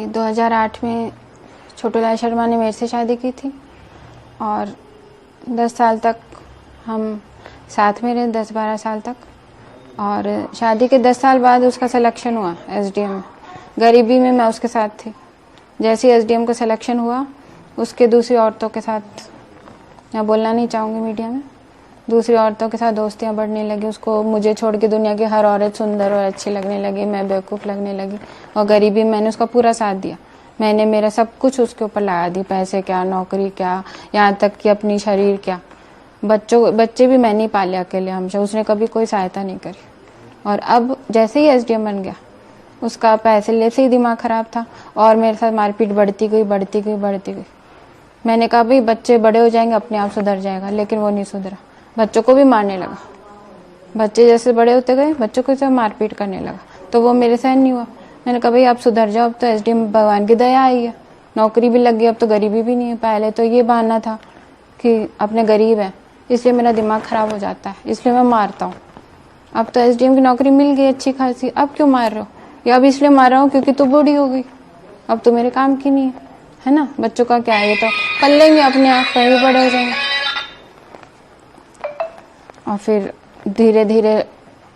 2008 में छोटूलाल शर्मा ने मेरे से शादी की थी और 10 साल तक हम साथ में रहे, 10-12 साल तक। और शादी के 10 साल बाद उसका सिलेक्शन हुआ एसडीएम में। गरीबी में मैं उसके साथ थी। जैसे ही एसडीएम का सिलेक्शन हुआ, उसके दूसरी औरतों के साथ, मैं बोलना नहीं चाहूँगी मीडिया में, दूसरी औरतों के साथ दोस्तियाँ बढ़ने लगी। उसको मुझे छोड़ के दुनिया की हर औरत सुंदर और अच्छी लगने लगी, मैं बेवकूफ़ लगने लगी। और गरीबी में मैंने उसका पूरा साथ दिया। मैंने मेरा सब कुछ उसके ऊपर लगा दी, पैसे क्या, नौकरी क्या, यहाँ तक कि अपनी शरीर क्या। बच्चे भी मैंने ही पाले अकेले हमेशा, उसने कभी कोई सहायता नहीं करी। और अब जैसे ही एसडीएम बन गया, उसका पैसे से ही दिमाग खराब था और मेरे साथ मारपीट बढ़ती गई। मैंने कहा भाई बच्चे बड़े हो जाएंगे, अपने आप सुधर जाएगा, लेकिन वो नहीं सुधरा। बच्चों को भी मारने लगा। बच्चे जैसे बड़े होते गए, बच्चों को सब मारपीट करने लगा, तो वो मेरे सहन नहीं हुआ। मैंने कहा भाई आप सुधर जाओ, अब तो एसडीएम भगवान की दया आई है, नौकरी भी लग गई, अब तो गरीबी भी नहीं है। पहले तो ये बहाना था कि अपने गरीब है, इसलिए मेरा दिमाग खराब हो जाता है, इसलिए मैं मारता हूँ। अब तो एसडीएम की नौकरी मिल गई अच्छी खासी, अब क्यों मार रहे हो? या अब इसलिए मार रहा हूँ क्योंकि तू बूढ़ी हो गई, अब तो मेरे काम की नहीं है ना। बच्चों का क्या है, ये तो कर लेंगे अपने आप, कहीं भी बड़े हो जाएंगे। और फिर धीरे धीरे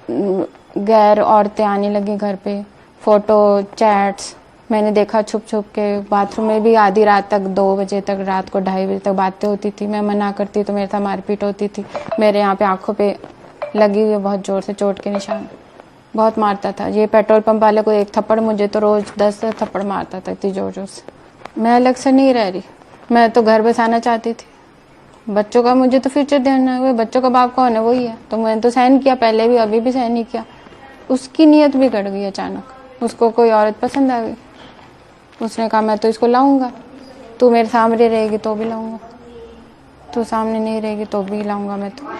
गैर औरतें आने लगी घर पे, फोटो चैट्स मैंने देखा छुप छुप के। बाथरूम में भी आधी रात तक, 2 बजे तक, रात को 2:30 बजे तक बातें होती थी। मैं मना करती तो मेरे साथ मारपीट होती थी। मेरे यहाँ पे आंखों पे लगी हुई बहुत जोर से चोट के निशान, बहुत मारता था। ये पेट्रोल पंप वाले को 1 थप्पड़, मुझे तो रोज 10 थप्पड़ मारता था, इतनी जोर जोर से। मैं अलग से नहीं रह रही, मैं तो घर बसाना चाहती थी। बच्चों का मुझे तो फ्यूचर ध्यान है, बच्चों का बाप कौन है, वही है। तो मैंने तो सहन किया, पहले भी, अभी भी सहन ही किया। उसकी नीयत बिगड़ गई अचानक, उसको कोई औरत पसंद आ गई। उसने कहा मैं तो इसको लाऊंगा, तू मेरे सामने रहेगी तो भी लाऊंगा, तू सामने नहीं रहेगी तो भी लाऊंगा मैं तो।